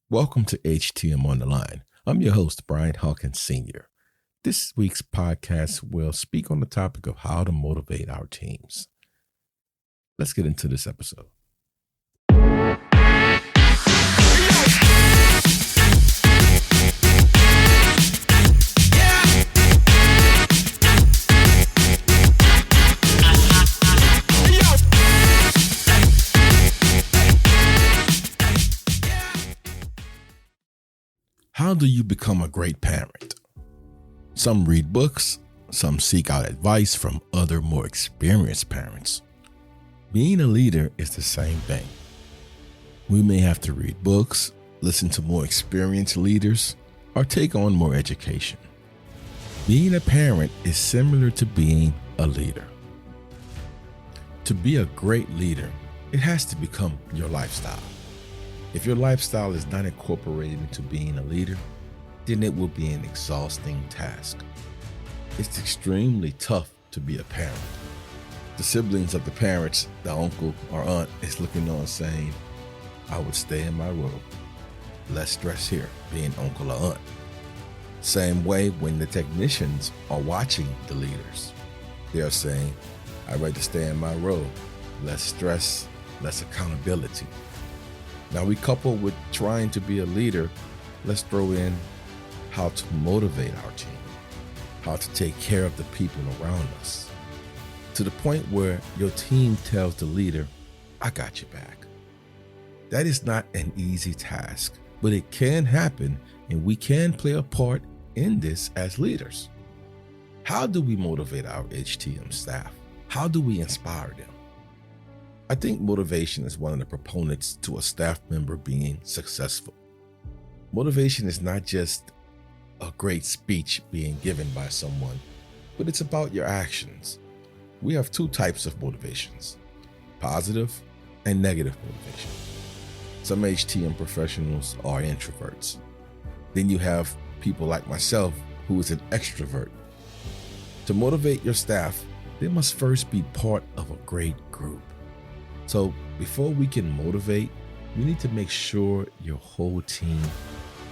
Welcome to HTM on the Line. I'm your host, Brian Hawkins Sr. This week's podcast will speak on the topic of how to motivate our teams. Let's get into this episode. How do you become a great parent? Some read books, some seek out advice from other more experienced parents. Being a leader is the same thing. We may have to read books, listen to more experienced leaders, or take on more education. Being a parent is similar to being a leader. To be a great leader, it has to become your lifestyle. If your lifestyle is not incorporated into being a leader, then it will be an exhausting task. It's extremely tough to be a parent. The siblings of the parents, the uncle or aunt, is looking on saying, I would stay in my room. Less stress here, being uncle or aunt. Same way when the technicians are watching the leaders. They are saying, I'd rather stay in my room. Less stress, less accountability. Now we couple with trying to be a leader, let's throw in how to motivate our team, how to take care of the people around us, to the point where your team tells the leader, I got your back. That is not an easy task, but it can happen and we can play a part in this as leaders. How do we motivate our HTM staff? How do we inspire them? I think motivation is one of the proponents to a staff member being successful. Motivation is not just a great speech being given by someone, but it's about your actions. We have two types of motivations, positive and negative motivation. Some HTM professionals are introverts. Then you have people like myself who is an extrovert. To motivate your staff, they must first be part of a great group. So before we can motivate, we need to make sure your whole team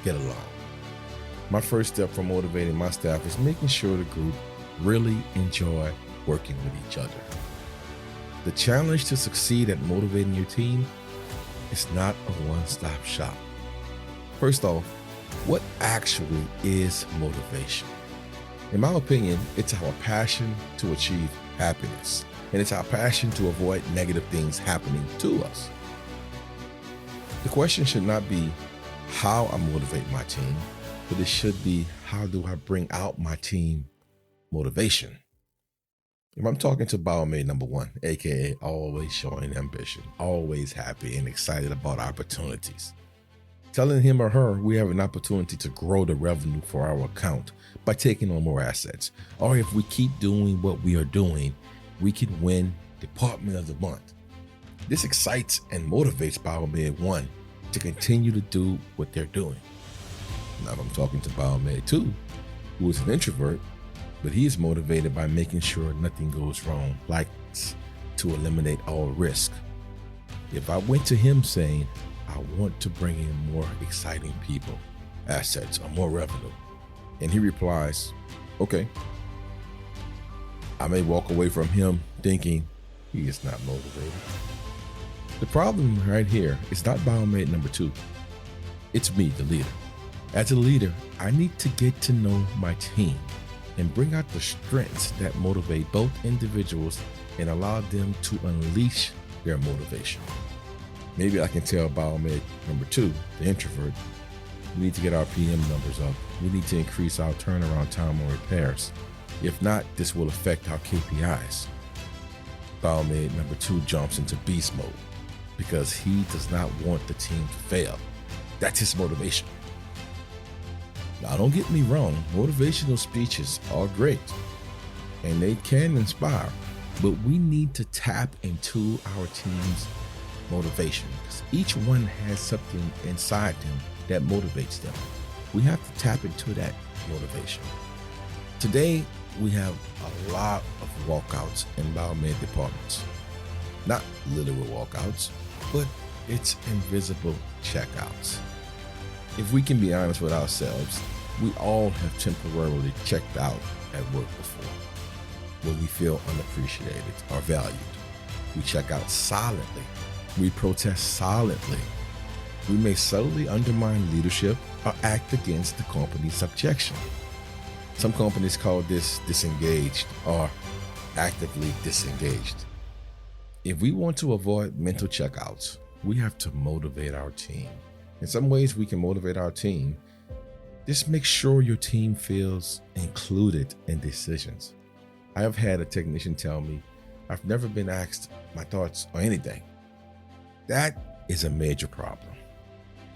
get along. My first step for motivating my staff is making sure the group really enjoy working with each other. The challenge to succeed at motivating your team is not a one-stop shop. First off, what actually is motivation? In my opinion, it's our passion to achieve happiness. And it's our passion to avoid negative things happening to us. The question should not be how I motivate my team, but it should be how do I bring out my team motivation? If I'm talking to Biomate number one, aka always showing ambition, always happy and excited about opportunities, telling him or her we have an opportunity to grow the revenue for our account by taking on more assets, or if we keep doing what we are doing, we can win Department of the Month. This excites and motivates Biomed 1 to continue to do what they're doing. Now I'm talking to Biomed 2, who is an introvert, but he is motivated by making sure nothing goes wrong, like to eliminate all risk. If I went to him saying, I want to bring in more exciting people, assets, or more revenue, and he replies, okay, I may walk away from him thinking he is not motivated. The problem right here is not Biomate number 2. It's me, the leader. As a leader, I need to get to know my team and bring out the strengths that motivate both individuals and allow them to unleash their motivation. Maybe I can tell Biomate number 2, the introvert, we need to get our PM numbers up. We need to increase our turnaround time on repairs. If not, this will affect our KPIs. Biomate number 2 jumps into beast mode because he does not want the team to fail. That's his motivation. Now, don't get me wrong, motivational speeches are great and they can inspire, but we need to tap into our team's motivation because each one has something inside them that motivates them. We have to tap into that motivation. Today, we have a lot of walkouts in Biomed departments. Not literal walkouts, but it's invisible checkouts. If we can be honest with ourselves, we all have temporarily checked out at work before, when we feel unappreciated or valued. We check out silently. We protest silently. We may subtly undermine leadership or act against the company's objection. Some companies call this disengaged or actively disengaged. If we want to avoid mental checkouts, we have to motivate our team. In some ways, we can motivate our team. Just make sure your team feels included in decisions. I have had a technician tell me, I've never been asked my thoughts on anything. That is a major problem.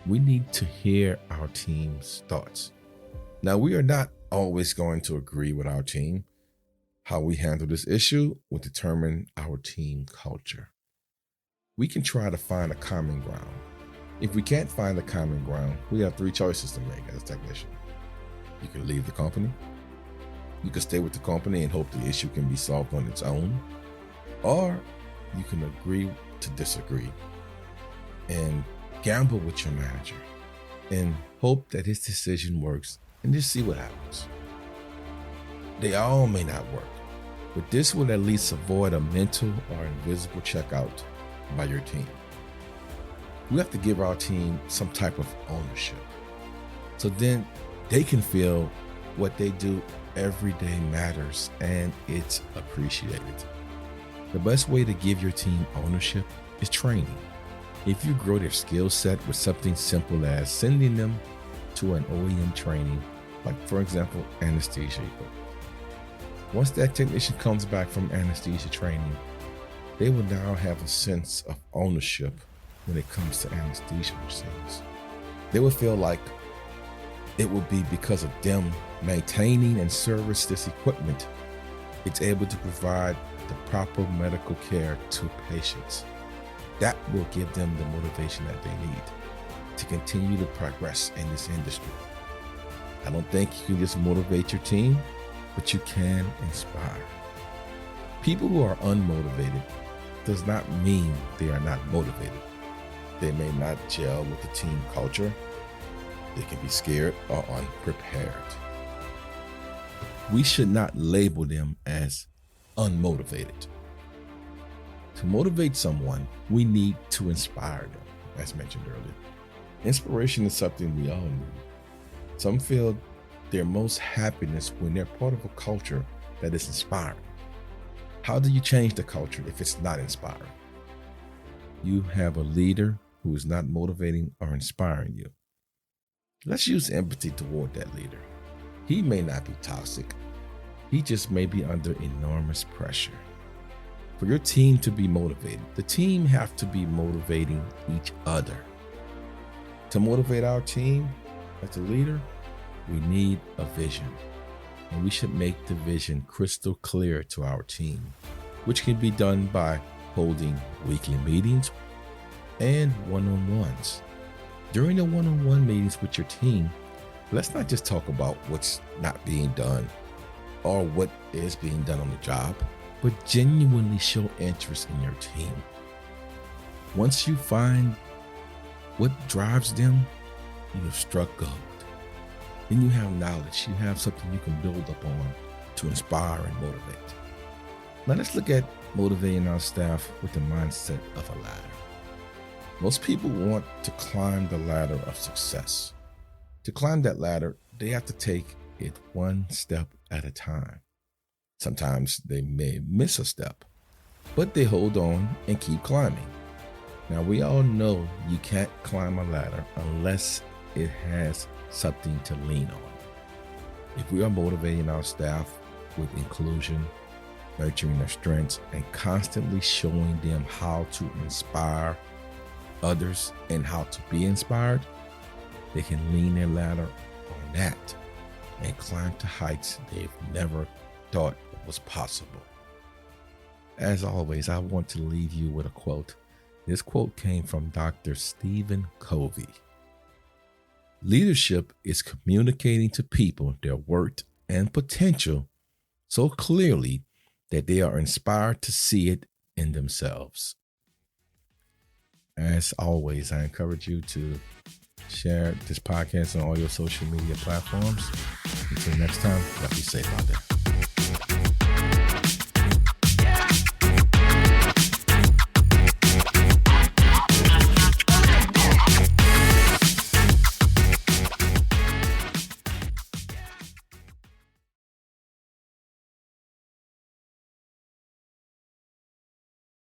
We need to hear our team's thoughts. Now, we are not always going to agree with our team. How we handle this issue will determine our team culture. We can try to find a common ground. If we can't find a common ground, we have 3 choices to make as a technician. You can leave the company. You can stay with the company and hope the issue can be solved on its own. Or you can agree to disagree and gamble with your manager and hope that his decision works and just see what happens. They all may not work, but this will at least avoid a mental or invisible checkout by your team. We have to give our team some type of ownership, so then they can feel what they do every day matters and it's appreciated. The best way to give your team ownership is training. If you grow their skill set with something simple as sending them to an OEM training, like for example, anesthesia equipment. Once that technician comes back from anesthesia training, they will now have a sense of ownership when it comes to anesthesia machines. They will feel like it will be because of them maintaining and service this equipment, it's able to provide the proper medical care to patients. That will give them the motivation that they need to continue to progress in this industry. I don't think you can just motivate your team, but you can inspire. People who are unmotivated does not mean they are not motivated. They may not gel with the team culture. They can be scared or unprepared. We should not label them as unmotivated. To motivate someone, we need to inspire them, as mentioned earlier. Inspiration is something we all need. Some feel their most happiness when they're part of a culture that is inspiring. How do you change the culture if it's not inspiring? You have a leader who is not motivating or inspiring you. Let's use empathy toward that leader. He may not be toxic. He just may be under enormous pressure. For your team to be motivated, the team have to be motivating each other. To motivate our team as a leader, we need a vision. And we should make the vision crystal clear to our team, which can be done by holding weekly meetings and one-on-ones. During the one-on-one meetings with your team, let's not just talk about what's not being done or what is being done on the job, but genuinely show interest in your team. Once you find what drives them, you have struck gold. Then you have knowledge, you have something you can build upon to inspire and motivate. Now let's look at motivating our staff with the mindset of a ladder. Most people want to climb the ladder of success. To climb that ladder, they have to take it one step at a time. Sometimes they may miss a step, but they hold on and keep climbing. Now we all know you can't climb a ladder unless it has something to lean on. If we are motivating our staff with inclusion, nurturing their strengths, and constantly showing them how to inspire others and how to be inspired, they can lean their ladder on that and climb to heights they've never thought was possible. As always, I want to leave you with a quote. This quote came from Dr. Stephen Covey. Leadership is communicating to people their worth and potential so clearly that they are inspired to see it in themselves. As always, I encourage you to Share this podcast on all your social media platforms. Until next time, y'all be safe out there.